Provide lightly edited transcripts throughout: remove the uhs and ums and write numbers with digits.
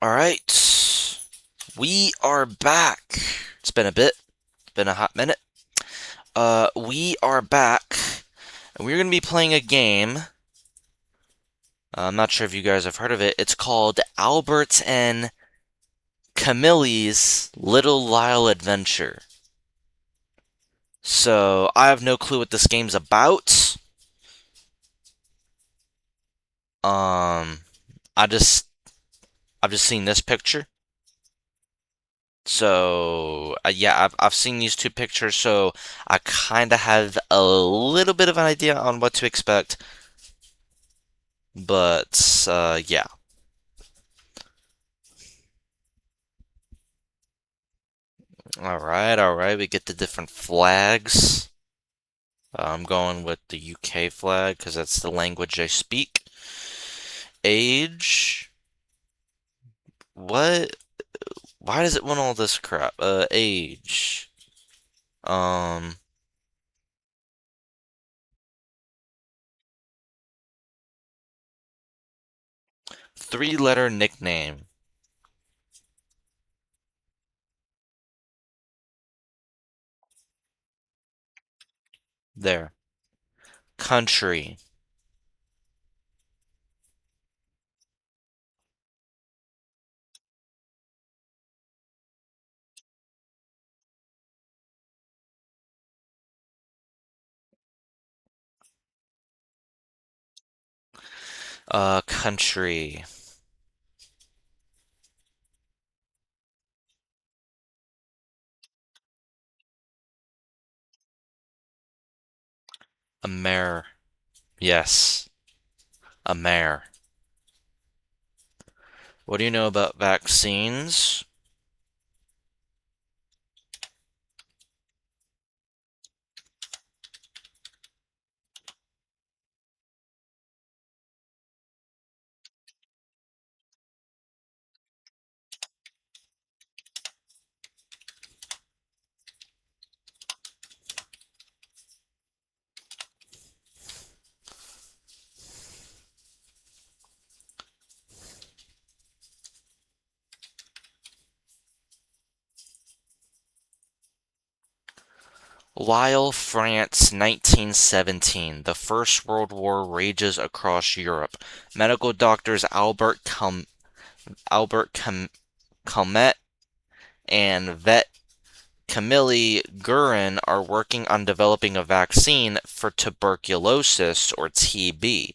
All right, we are back. It's been a bit, been a hot minute. We are back, and we're gonna be playing a game. I'm not sure if you guys have heard of it. It's called Albert and Camille's Little Lyle Adventure. So I have no clue what this game's about. Um, I just I've just seen this picture. So yeah, I've seen these two pictures, so I kind of have a little bit of an idea on what to expect. But yeah. All right. We get the different flags. I'm going with the UK flag because that's the language I speak. Age. What? Why does it want all this crap? Age. Um, Three-letter nickname. There. Country. Country. A mare. Yes. A mare. What do you know about vaccines? Lille, France, 1917. The First World War rages across Europe. Medical doctors Albert Calmet and vet Camille Guerin are working on developing a vaccine for tuberculosis or TB.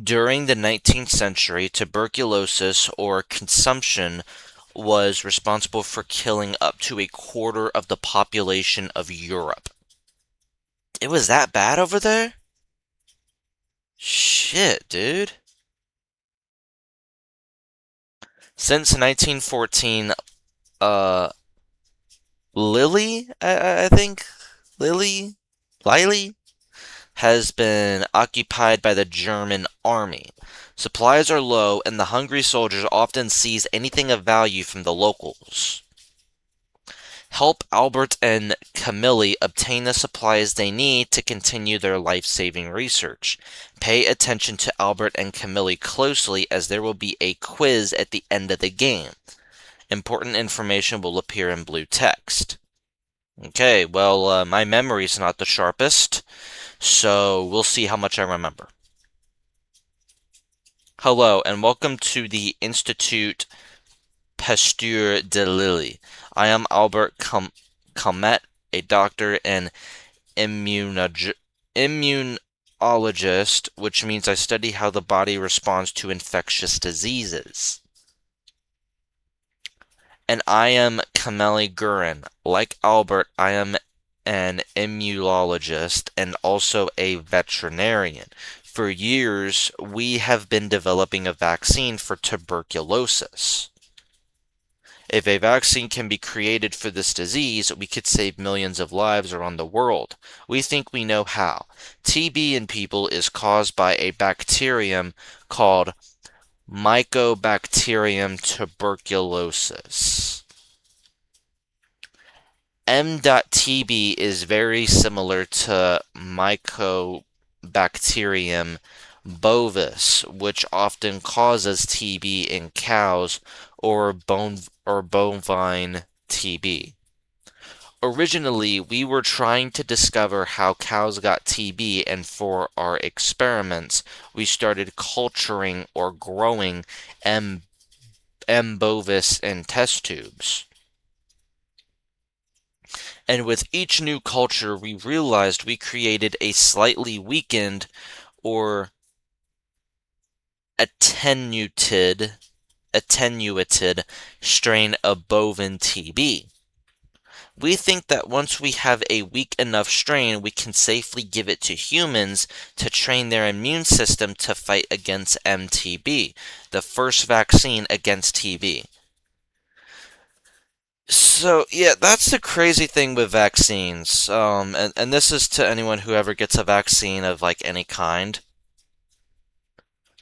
During the 19th century, tuberculosis or consumption was responsible for killing up to a quarter of the population of Europe. It was that bad over there? Shit, dude. Since 1914, uh, Lily, I think, Lily has been occupied by the German army. Supplies are low, and the hungry soldiers often seize anything of value from the locals. Help Albert and Camille obtain the supplies they need to continue their life-saving research. Pay attention to Albert and Camille closely as there will be a quiz at the end of the game. Important information will appear in blue text. Okay, well, my memory's not the sharpest, so we'll see how much I remember. Hello, and welcome to the Institut Pasteur de Lille. I am Albert Calmet, a doctor and immunologist, which means I study how the body responds to infectious diseases. And I am Camille Guerin. Like Albert, I am an immunologist and also a veterinarian. For years, we have been developing a vaccine for tuberculosis. If a vaccine can be created for this disease, we could save millions of lives around the world. We think we know how. TB in people is caused by a bacterium called Mycobacterium tuberculosis. M.TB is very similar to Mycobacterium bovis, which often causes TB in cows or bovine TB. Originally, we were trying to discover how cows got TB, and for our experiments, we started culturing or growing M. bovis in test tubes. And with each new culture, we realized we created a slightly weakened or attenuated attenuated strain of bovine TB. We think that once we have a weak enough strain, we can safely give it to humans to train their immune system to fight against MTB, the first vaccine against TB. So, yeah, that's the crazy thing with vaccines. And this is to anyone who ever gets a vaccine of like any kind.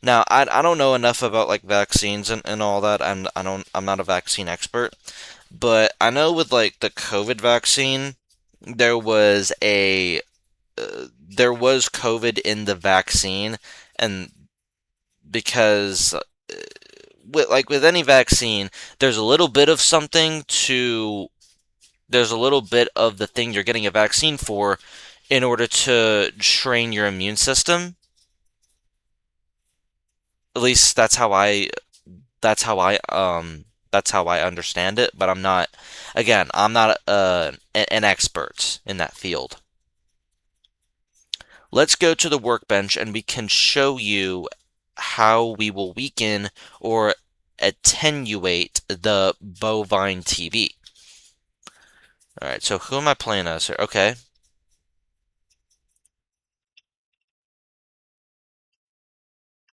Now, I don't know enough about like vaccines and all that. I'm not a vaccine expert, but I know with like the COVID vaccine, there was a there was COVID in the vaccine, and because with any vaccine, there's a little bit of something to there's a little bit of the thing you're getting a vaccine for in order to train your immune system. At least that's how I that's how I understand it, but I'm not an expert in that field. Let's go to the workbench and we can show you how we will weaken or attenuate the bovine TB. All right, so who am I playing as here? Okay,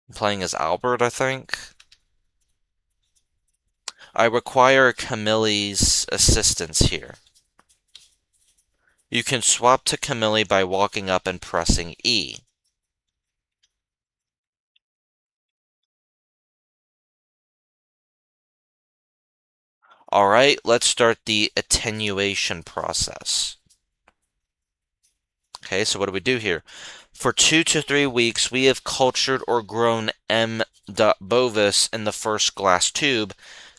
I'm playing as Albert, I think. I require Camille's assistance here. You can swap to Camille by walking up and pressing E. Alright, let's start the attenuation process. Okay, so what do we do here? For 2 to 3 weeks, we have cultured or grown M. bovis in the first glass tube.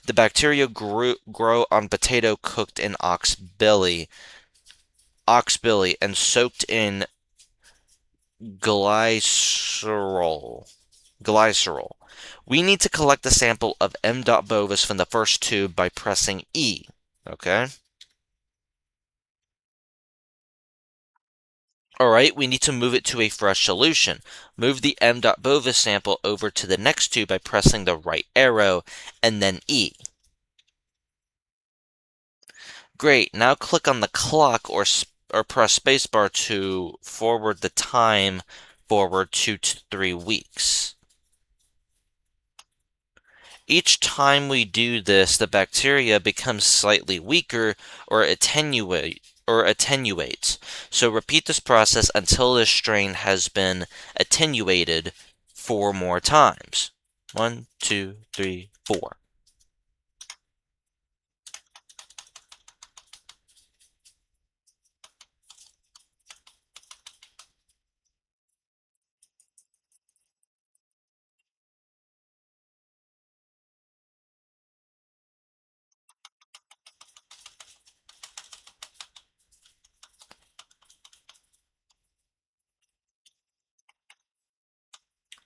The bacteria grow on potato cooked in ox billy, and soaked in glycerol. Glycerol. We need to collect a sample of M. bovis from the first tube by pressing E. Okay? Alright, we need to move it to a fresh solution. Move the M. bovis sample over to the next tube by pressing the right arrow and then E. Great, now click on the clock or press spacebar to forward the time forward 2 to 3 weeks. Each time we do this, the bacteria becomes slightly weaker or attenuates. So repeat this process until this strain has been attenuated 4 more times. 1, 2, 3, 4.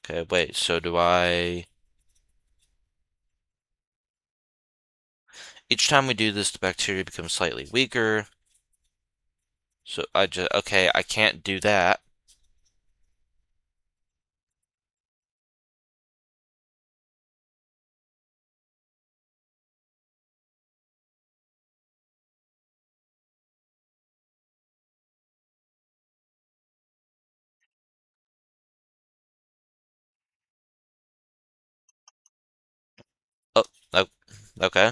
Okay, wait, so do I... Each time we do this, the bacteria becomes slightly weaker. So okay, I can't do that. Oh, oh, okay.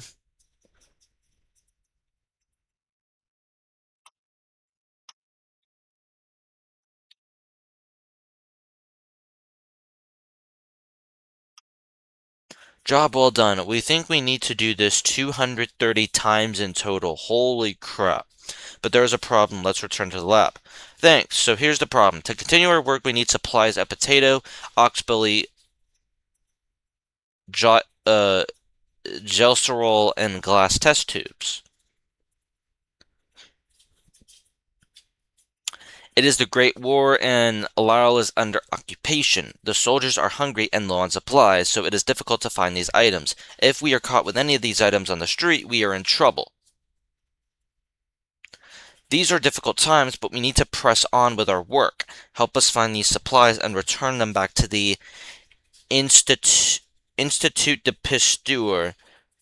Job well done. We think we need to do this 230 times in total. Holy crap. but there is a problem. Let's return to the lab. Thanks. So here's the problem. To continue our work, we need supplies at potato, oxbilly, jo gelcerol, and glass test tubes. It is the Great War, and Lyle is under occupation. The soldiers are hungry and low on supplies, so it is difficult to find these items. If we are caught with any of these items on the street, we are in trouble. These are difficult times, but we need to press on with our work. Help us find these supplies and return them back to the Institut de Pasteur.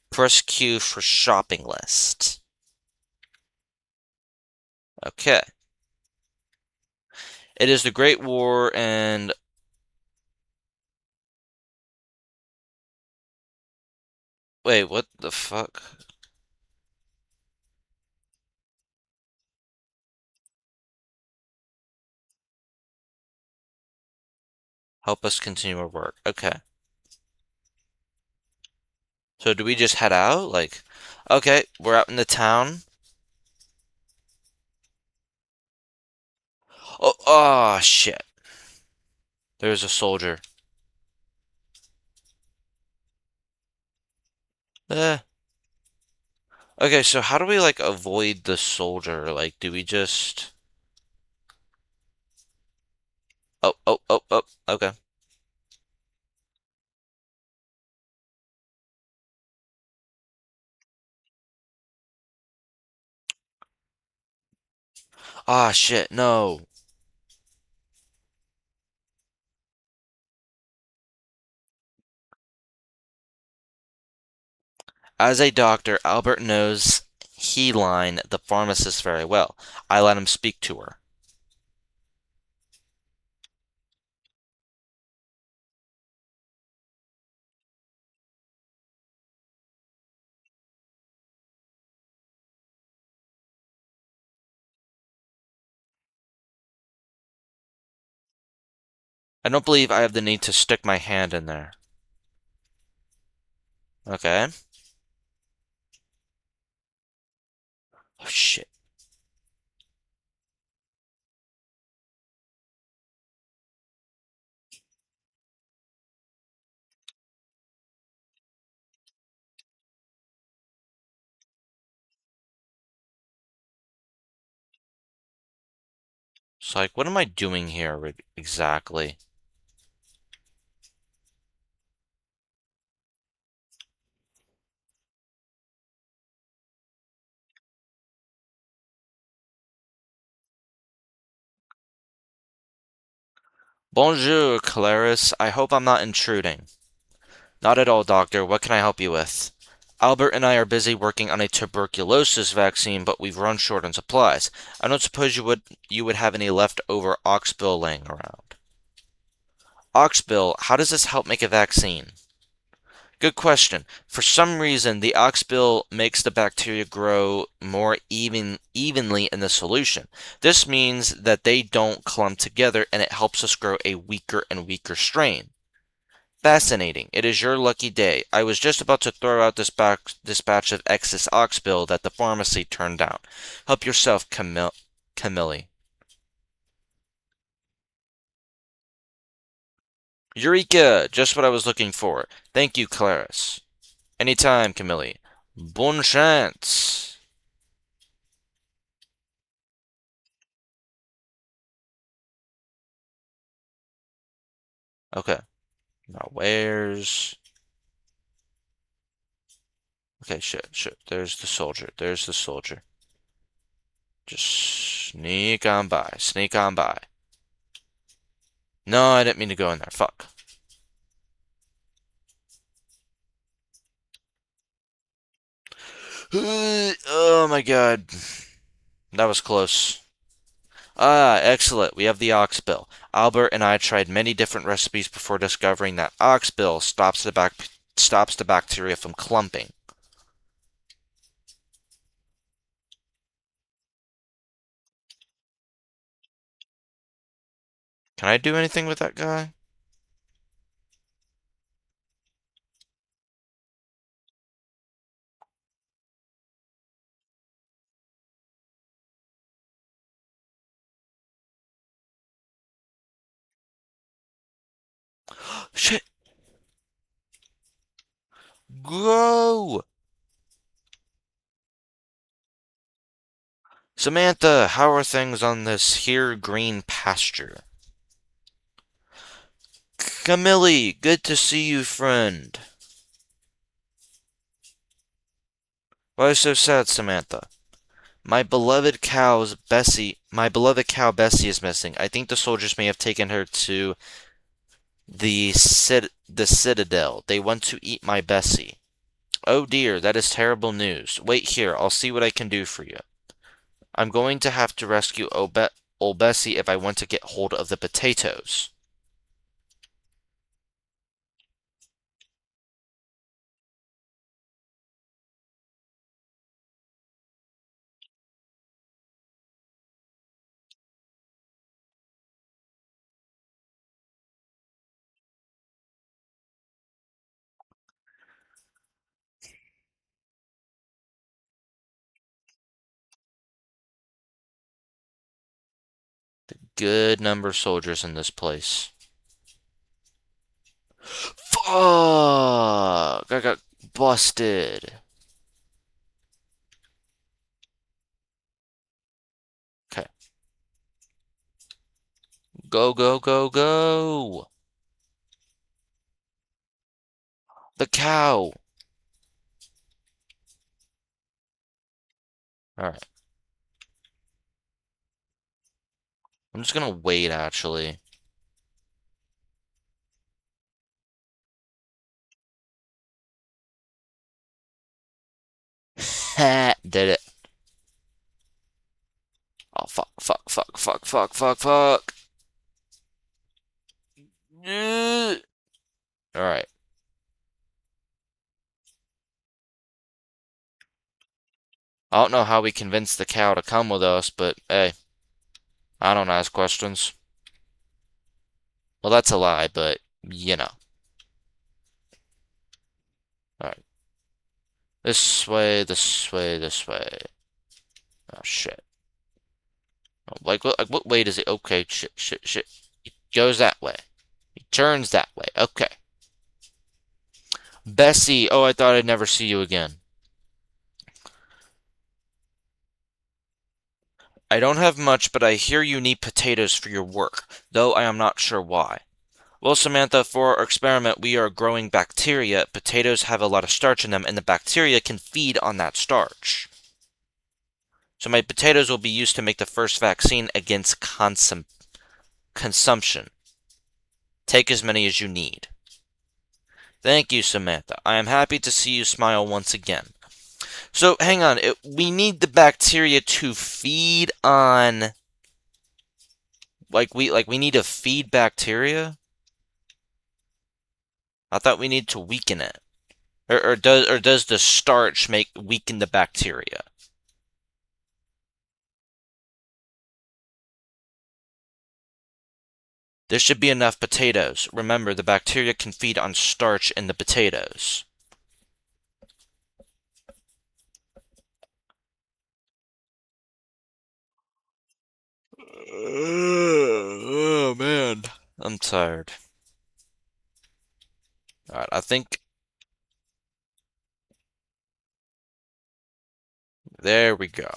Press Q for shopping list. Okay. It is the Great War, and wait, what the fuck? Help us continue our work. Okay. So do we just head out? Like, okay, we're out in the town. Oh, shit. There's a soldier. Eh. Okay, so how do we, like, avoid the soldier? Like, do we just... Oh, oh, oh, oh, okay. Ah, shit, no. As a doctor, Albert knows Heline, the pharmacist, very well. I let him speak to her. I don't believe I have the need to stick my hand in there. Okay. Oh, shit. It's like, what am I doing here exactly? Bonjour, Clarice. I hope I'm not intruding. Not at all, doctor. What can I help you with? Albert and I are busy working on a tuberculosis vaccine, but we've run short on supplies. I don't suppose you would have any leftover oxbill laying around. Oxbill, how does this help make a vaccine? Good question. For some reason, the oxbill makes the bacteria grow more evenly in the solution. This means that they don't clump together, and it helps us grow a weaker and weaker strain. Fascinating. It is your lucky day. I was just about to throw out this batch of excess oxbill that the pharmacy turned down. Help yourself, Camille. Eureka! Just what I was looking for. Thank you, Clarice. Anytime, Camille. Bonne chance. Okay. Now where's... Okay, shit, shit. There's the soldier. There's the soldier. Just sneak on by. Sneak on by. No, I didn't mean to go in there. Fuck. Oh my god. That was close. Ah, excellent. We have the oxbill. Albert and I tried many different recipes before discovering that oxbill stops the bacteria from clumping. Can I do anything with that guy? Shit! Grow! Samantha, how are things on this here green pasture? Camille, good to see you, friend. Why so sad, Samantha? My beloved cow Bessie is missing. I think the soldiers may have taken her to the citadel. They want to eat my Bessie. Oh dear, that is terrible news. Wait here, I'll see what I can do for you. I'm going to have to rescue old Bessie if I want to get hold of the potatoes. Good number of soldiers in this place. Fuck! I got busted. Okay. Go, go, go, go! The cow! Alright. I'm just gonna wait, actually. Ha! Did it. Oh, fuck, fuck, fuck, fuck, fuck, fuck, fuck! Alright. I don't know how we convinced the cow to come with us, but hey, I don't ask questions. Well, that's a lie, but you know. Alright. This way, this way, this way. Oh, shit. Oh, like what way does it? Okay, shit, shit, shit. He goes that way. He turns that way. Okay. Bessie, oh, I thought I'd never see you again. I don't have much, but I hear you need potatoes for your work, though I am not sure why. Well, Samantha, for our experiment, we are growing bacteria. Potatoes have a lot of starch in them, and the bacteria can feed on that starch. So my potatoes will be used to make the first vaccine against consumption. Take as many as you need. Thank you, Samantha. I am happy to see you smile once again. So, hang on. We need the bacteria to feed on... we need to feed bacteria? I thought we need to weaken it. Or does the starch weaken the bacteria? There should be enough potatoes. Remember, the bacteria can feed on starch in the potatoes. Oh man, I'm tired. Alright, I think there we go.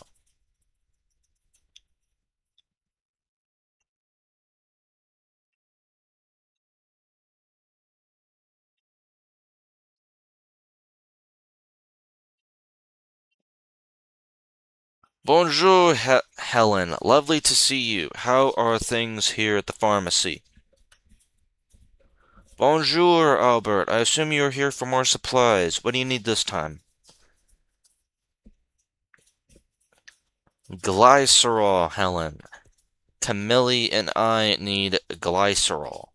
Bonjour, Helen. Lovely to see you. How are things here at the pharmacy? Bonjour, Albert. I assume you're here for more supplies. What do you need this time? Glycerol, Helen. Camille and I need glycerol.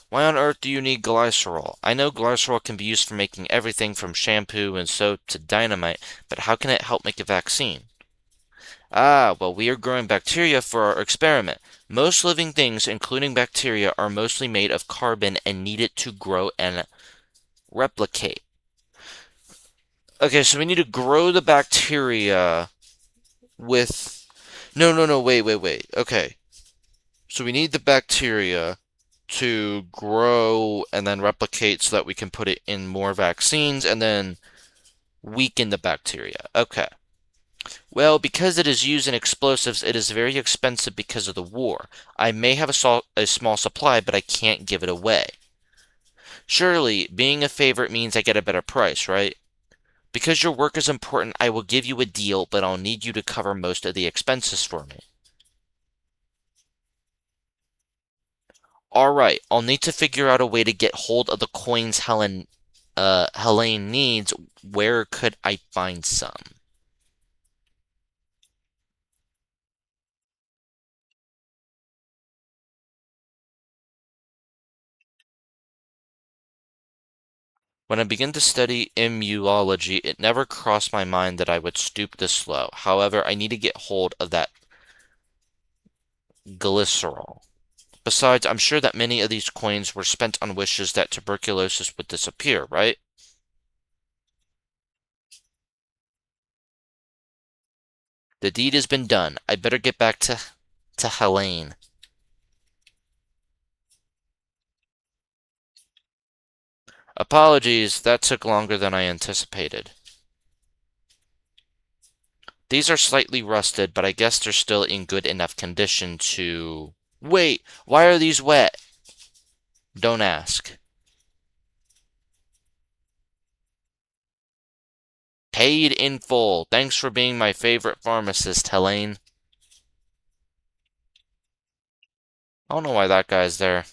Why on earth do you need glycerol? I know glycerol can be used for making everything from shampoo and soap to dynamite, but how can it help make a vaccine? Ah, well, we are growing bacteria for our experiment. Most living things, including bacteria, are mostly made of carbon and need it to grow and replicate. Okay, so we need to grow the bacteria with... No, no, no, wait, wait, wait. Okay. So we need the bacteria to grow and then replicate so that we can put it in more vaccines and then weaken the bacteria. Okay. Well, because it is used in explosives, it is very expensive because of the war. I may have a small supply, but I can't give it away. Surely, being a favorite means I get a better price, right? Because your work is important, I will give you a deal, but I'll need you to cover most of the expenses for me. Alright, I'll need to figure out a way to get hold of the coins Helene needs. Where could I find some? When I began to study immunology, it never crossed my mind that I would stoop this low. However, I need to get hold of that glycerol. Besides, I'm sure that many of these coins were spent on wishes that tuberculosis would disappear, right? The deed has been done. I better get back to Helene. Apologies, that took longer than I anticipated. These are slightly rusted, but I guess they're still in good enough condition to... Wait, why are these wet? Don't ask. Paid in full. Thanks for being my favorite pharmacist, Helene. I don't know why that guy's there.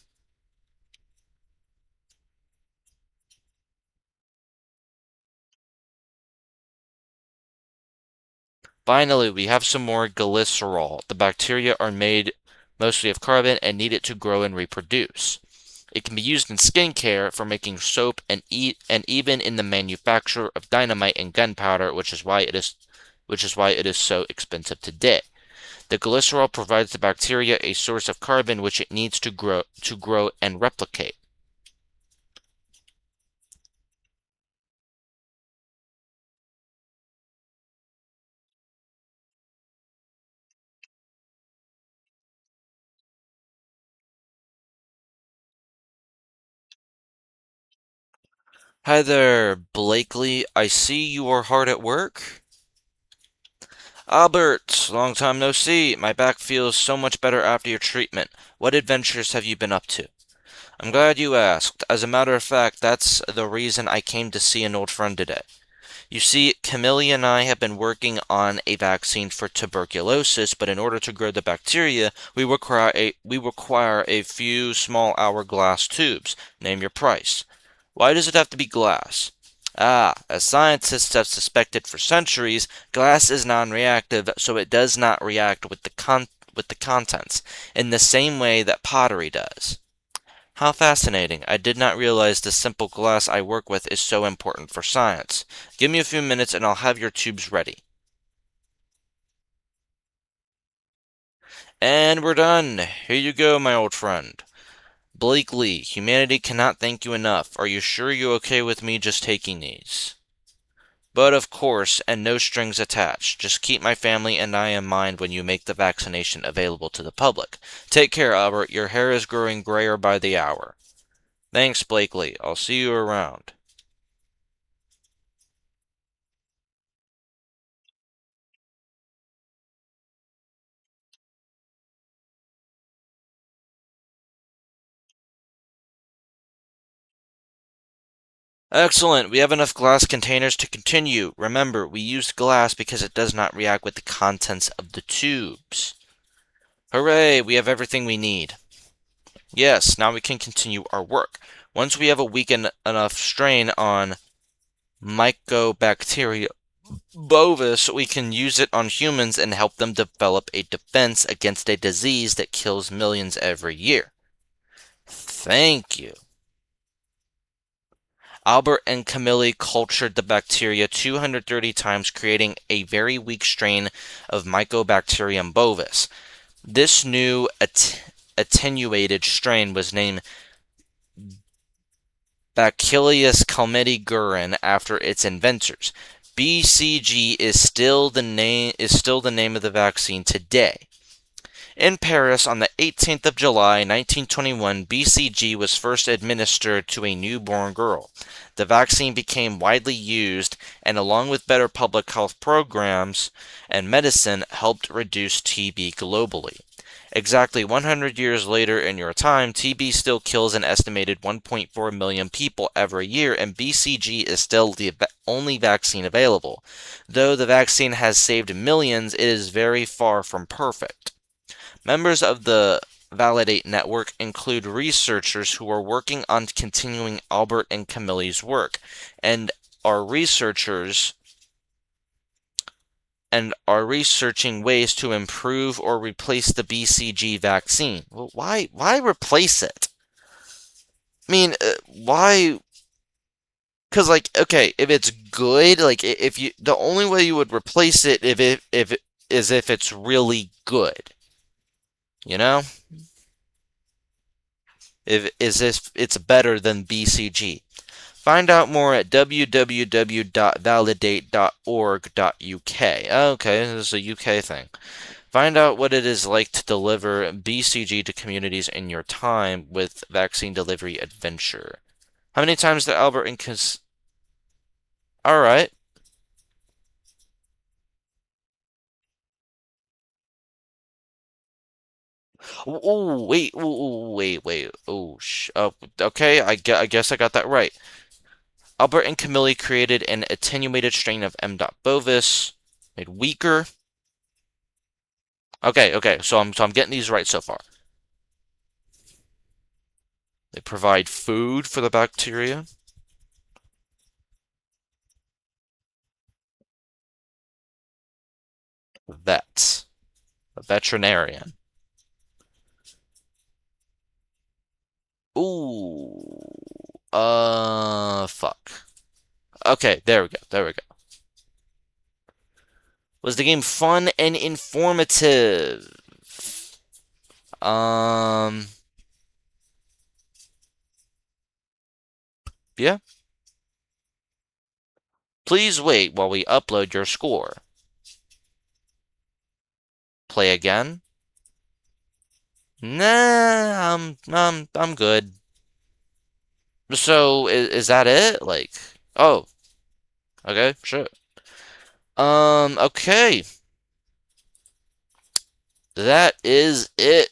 Finally, we have some more glycerol. The bacteria are made mostly of carbon and need it to grow and reproduce. It can be used in skincare for making soap and even in the manufacture of dynamite and gunpowder, which is why it is so expensive today. The glycerol provides the bacteria a source of carbon which it needs to grow and replicate. Hi there, Blakely. I see you are hard at work. Albert, long time no see. My back feels so much better after your treatment. What adventures have you been up to? I'm glad you asked. As a matter of fact, that's the reason I came to see an old friend today. You see, Camille and I have been working on a vaccine for tuberculosis, but in order to grow the bacteria, we require a few small hourglass tubes. Name your price. Why does it have to be glass? As scientists have suspected for centuries, glass is non-reactive, so it does not react with the contents in the same way that pottery does. How fascinating. I did not realize the simple glass I work with is so important for science. Give me a few minutes and I'll have your tubes ready. And we're done. Here you go, my old friend. Blakely, humanity cannot thank you enough. Are you sure you're okay with me just taking these? But of course, and no strings attached. Just keep my family and I in mind when you make the vaccination available to the public. Take care, Albert. Your hair is growing grayer by the hour. Thanks, Blakely. I'll see you around. Excellent. We have enough glass containers to continue. Remember, we used glass because it does not react with the contents of the tubes. Hooray, we have everything we need. Yes, now we can continue our work. Once we have a weakened enough strain on Mycobacteria bovis, we can use it on humans and help them develop a defense against a disease that kills millions every year. Thank you. Albert and Camille cultured the bacteria 230 times, creating a very weak strain of Mycobacterium bovis. This new attenuated strain was named Bacillus calmette-guerin after its inventors. BCG is still the name of the vaccine today. In Paris, on the 18th of July, 1921, BCG was first administered to a newborn girl. The vaccine became widely used and, along with better public health programs and medicine, helped reduce TB globally. Exactly 100 years later in your time, TB still kills an estimated 1.4 million people every year, and BCG is still the only vaccine available. Though the vaccine has saved millions, it is very far from perfect. Members of the Validate Network include researchers who are working on continuing Albert and Camille's work, and are researchers and are researching ways to improve or replace the BCG vaccine. Well, why replace it? I mean, why? Because like, okay, if it's good, like if you, the only way you would replace it if it is if it's really good, you know? If it's better than BCG. Find out more at www.validate.org.uk. Okay, this is a UK thing. Find out what it is like to deliver BCG to communities in your time with vaccine delivery adventure. How many times did Albert and Cons... Alright. Oh, wait, wait. Oh, okay, I guess I got that right. Albert and Camille created an attenuated strain of M. bovis, made weaker. Okay, so I'm getting these right so far. They provide food for the bacteria. Vet. A veterinarian. Ooh. Fuck. Okay, there we go. Was the game fun and informative? Um, yeah. Please wait while we upload your score. Play again? Nah, I'm good. So, is that it? Like, oh, okay, sure. Okay. That is it.